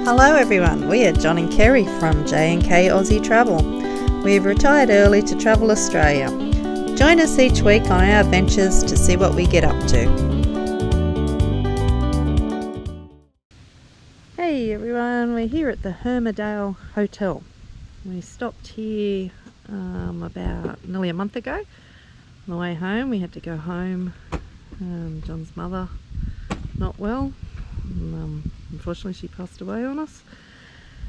Hello everyone, we are John and Kerry from J&K Aussie Travel. We've retired early to travel Australia. Join us each week on our adventures to see what we get up to. Hey everyone, we're here at the Hermidale Hotel. We stopped here about nearly a month ago. On the way home, we had to go home. John's mother not well. Unfortunately she passed away on us,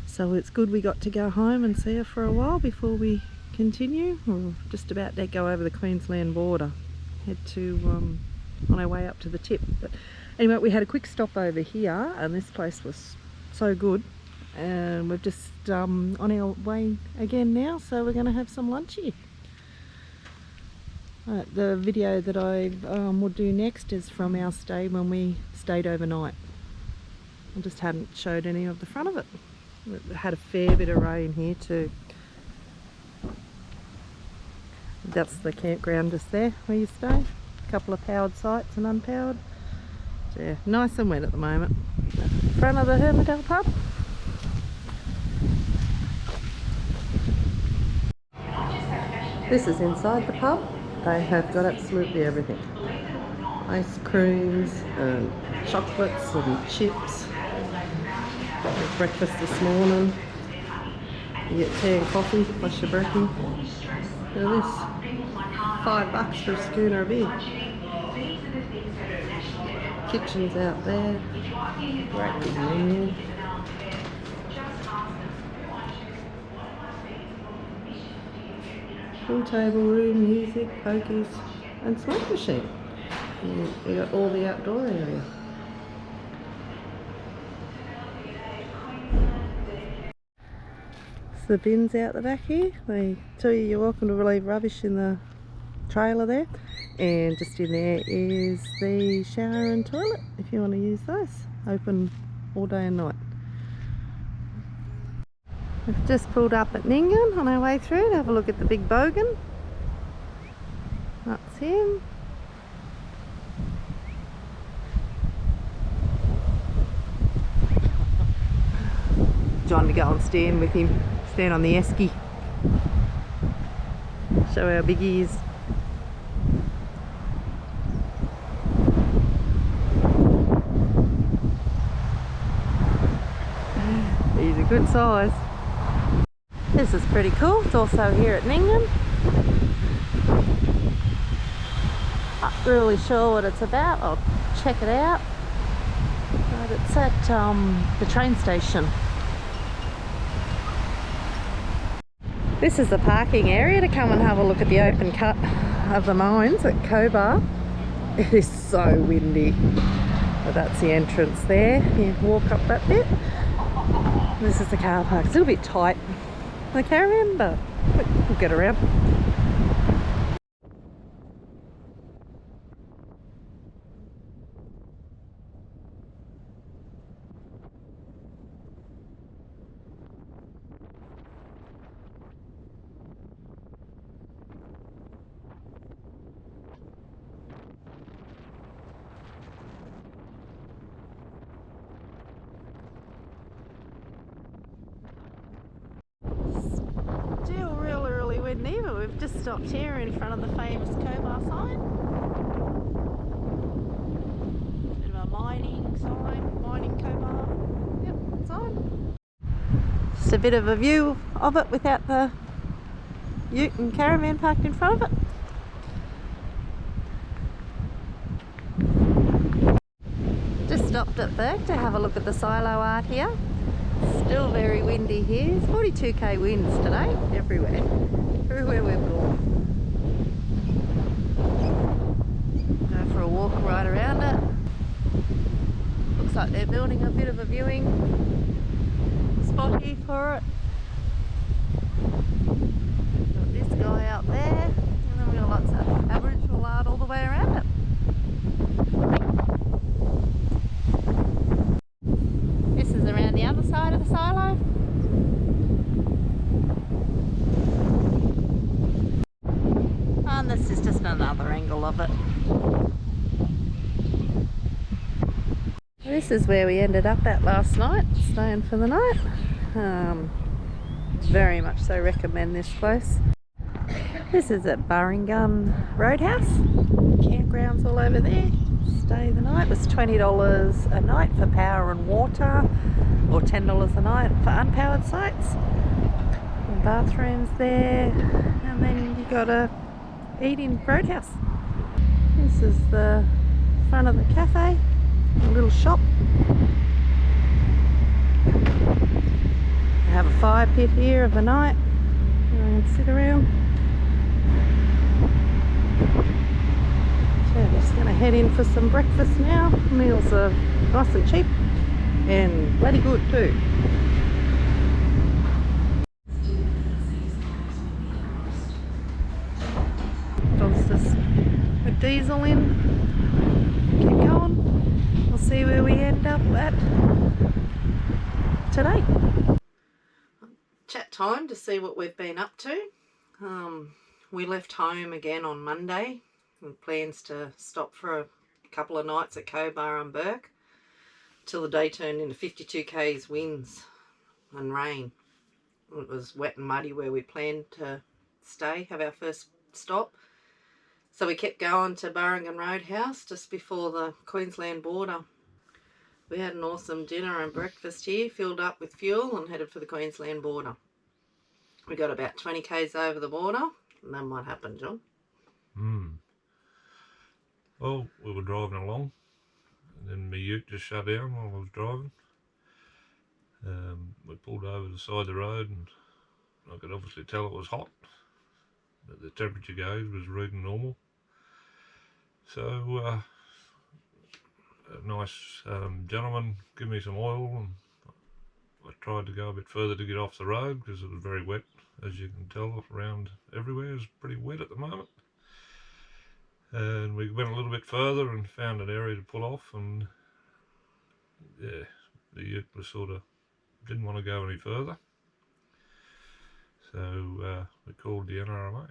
so it's good we got to go home and see her for a while before we continue. We're just about to go over the Queensland border, head to on our way up to the tip. But anyway, we had a quick stop over here and this place was so good, and we're just on our way again now, so we're going to have some lunch here. The video that I will do next is from our stay when we stayed overnight. I just hadn't showed any of the front of it. It had a fair bit of rain here too. That's the campground just there where you stay. A couple of powered sites and unpowered. So yeah, nice and wet at the moment. Front of the Hermidale Pub. This is inside the pub. They have got absolutely everything. Ice creams and chocolates and chips. Had breakfast this morning. You get tea and coffee plus your brekkie. Look at this. $5 for a schooner of beer. Kitchen's out there. Great big menu. Full table room, music, pokies and smoke machine. You got all the outdoor area. The bins out the back here. They tell you you're welcome to leave rubbish in the trailer there, and just in there is the shower and toilet if you want to use those. Open all day and night. We've just pulled up at Nyngan on our way through to have a look at the big bogan. That's him. John to go and stand with him. Stand on the esky. Show how big he is. He's a good size. This is pretty cool. It's also here at Nyngan. Not really sure what it's about. I'll check it out. But it's at the train station. This is the parking area to come and have a look at the open cut of the mines at Cobar. It is so windy, but that's the entrance there. You walk up that bit. This is the car park. It's a little bit tight, the caravan, but we'll get around. But we've just stopped here in front of the famous Cobar sign. Bit of a mining sign, mining Cobar. Yep, sign. Just a bit of a view of it without the ute and caravan parked in front of it. Just stopped at Bourke to have a look at the silo art here. Still very windy here. It's 42k winds today, everywhere. Everywhere we've gone. Go for a walk right around it. Looks like they're building a bit of a viewing spot here for it. Got this guy out there, and then we've got lots of Aboriginal art all the way around it. This is around the other side of the silo. And this is just another angle of it. This This is where we ended up at last night, staying for the night. Very much so recommend this place. This is at Barringun Roadhouse. Campgrounds all over there. Stay the night. It was $20 a night for power and water, or $10 a night for unpowered sites. And bathrooms there, and then you got a eat-in roadhouse. This is the front of the cafe, a little shop. They have a fire pit here of a night. You can sit around. So we're just going to head in for some breakfast now. Meals are nice and cheap and bloody good too. Don's just put diesel in. Keep going. We'll see where we end up at today. Chat time to see what we've been up to. We left home again on Monday with plans to stop for a couple of nights at Cobar and Bourke till the day turned into 52 k's winds and rain. It was wet and muddy where we planned to stay, have our first stop. So we kept going to Barringun Roadhouse just before the Queensland border. We had an awesome dinner and breakfast here, filled up with fuel and headed for the Queensland border. We got about 20 k's over the border, and then what happened, John? Well, we were driving along, and then my ute just shut down while I was driving. We pulled over the side of the road, and I could obviously tell it was hot, but the temperature gauge was reading normal. So a nice gentleman gave me some oil, and I tried to go a bit further to get off the road because it was very wet. As you can tell, around everywhere is pretty wet at the moment. And we went a little bit further and found an area to pull off, and yeah, the ute was sort of didn't want to go any further. So we called the NRMA.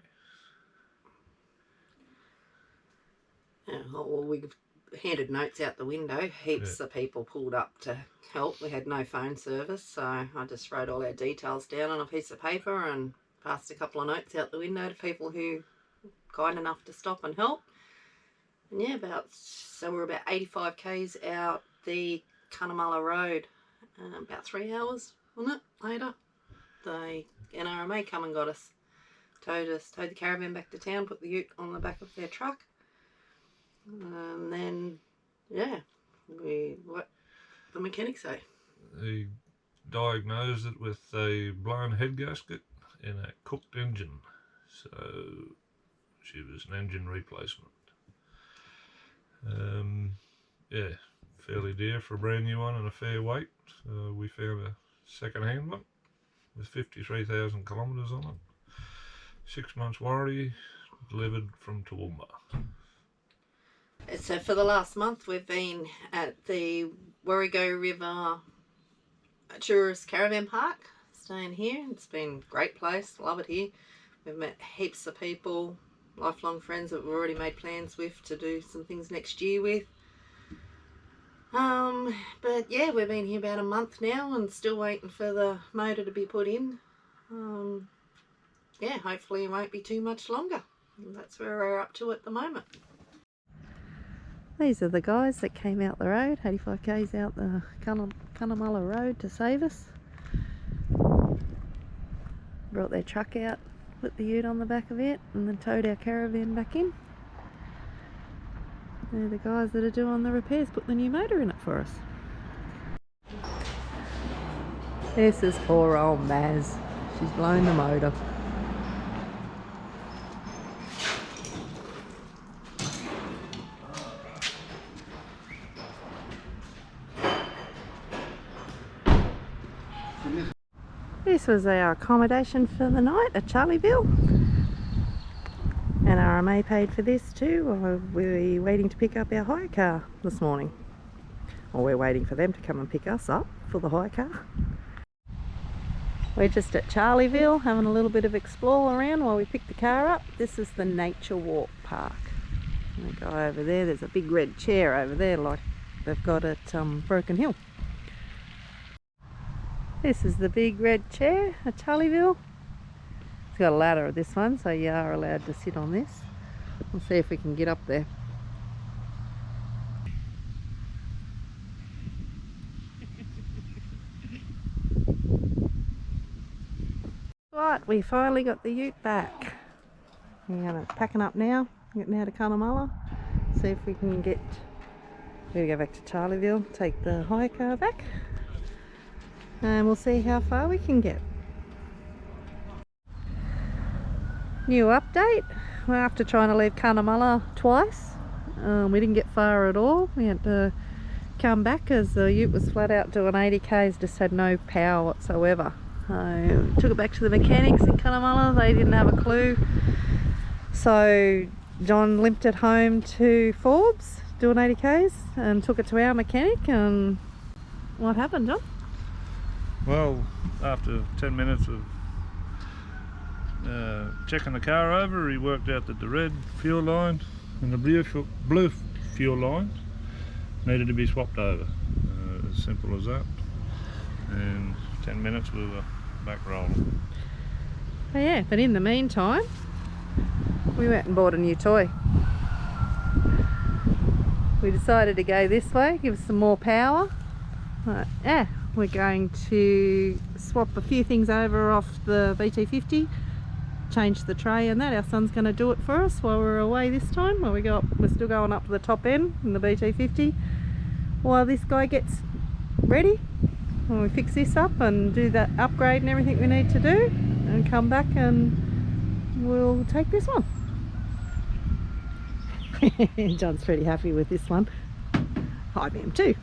Well, we handed notes out the window. Heaps of people pulled up to help. We had no phone service, so I just wrote all our details down on a piece of paper and passed a couple of notes out the window to people who were kind enough to stop and help. And yeah, so we're about 85 k's out the Cunnamulla Road. About 3 hours on it later, the NRMA come and got us. Towed the caravan back to town, put the ute on the back of their truck. And then, yeah, what the mechanic say? He diagnosed it with a blown head gasket in a cooked engine. So she was an engine replacement. Yeah, fairly dear for a brand new one and a fair weight. So we found a second-hand one with 53,000 kilometres on it. 6 months warranty, delivered from Toowoomba. So for the last month we've been at the Warrego River Tourist Caravan Park, staying here. It's been a great place, love it here. We've met heaps of people, lifelong friends that we've already made plans with to do some things next year with. But yeah, we've been here about a month now and still waiting for the motor to be put in. Yeah, hopefully it won't be too much longer. That's where we're up to at the moment. These are the guys that came out the road, 85 k's out the Cunnamulla Road to save us. Brought their truck out, put the ute on the back of it, and then towed our caravan back in. They're the guys that are doing the repairs, put the new motor in it for us. This is poor old Maz. She's blown the motor. This was our accommodation for the night at Charleville. And RMA paid for this too. We're waiting to pick up our hire car this morning. Or we're waiting for them to come and pick us up for the hire car. We're just at Charleville having a little bit of explore around while we pick the car up. This is the Nature Walk Park. We go over there, there's a big red chair over there like they've got at Broken Hill. This is the big red chair at Charleville. It's got a ladder at this one, so you are allowed to sit on this. We'll see if we can get up there. Right, we finally got the ute back. We're going to packing up now, get now to Cunnamulla, see if we can get, we're going to go back to Charleville, take the hire car back, and we'll see how far we can get. New update, we're after trying to leave Cunnamulla twice. We didn't get far at all. We had to come back as the ute was flat out doing 80 k's, just had no power whatsoever. Took it back to the mechanics in Cunnamulla, they didn't have a clue. So John limped it home to Forbes, doing 80 k's, and took it to our mechanic. And what happened, John? Well, after 10 minutes of checking the car over, he worked out that the red fuel line and the blue fuel line needed to be swapped over. As simple as that. And 10 minutes we were back rolling. Oh yeah, but in the meantime we went and bought a new toy. We decided to go this way, give us some more power. Yeah, we're going to swap a few things over off the BT50, change the tray and that. Our son's going to do it for us while we're away this time. While we're still going up to the top end in the BT50 while this guy gets ready. When we fix this up and do that upgrade and everything we need to do, and come back and we'll take this one. John's pretty happy with this one. I am too.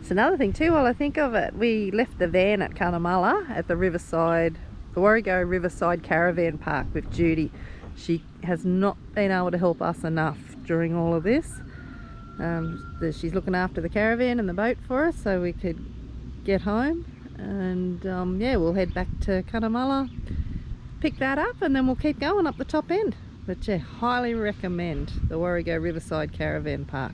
It's another thing too, while I think of it, we left the van at Cunnamulla at the Riverside, the Warrego Riverside Caravan Park with Judy. She has not been able to help us enough during all of this. She's looking after the caravan and the boat for us so we could get home, and yeah, we'll head back to Cunnamulla, pick that up, and then we'll keep going up the top end. But yeah, highly recommend the Warrego Riverside Caravan Park.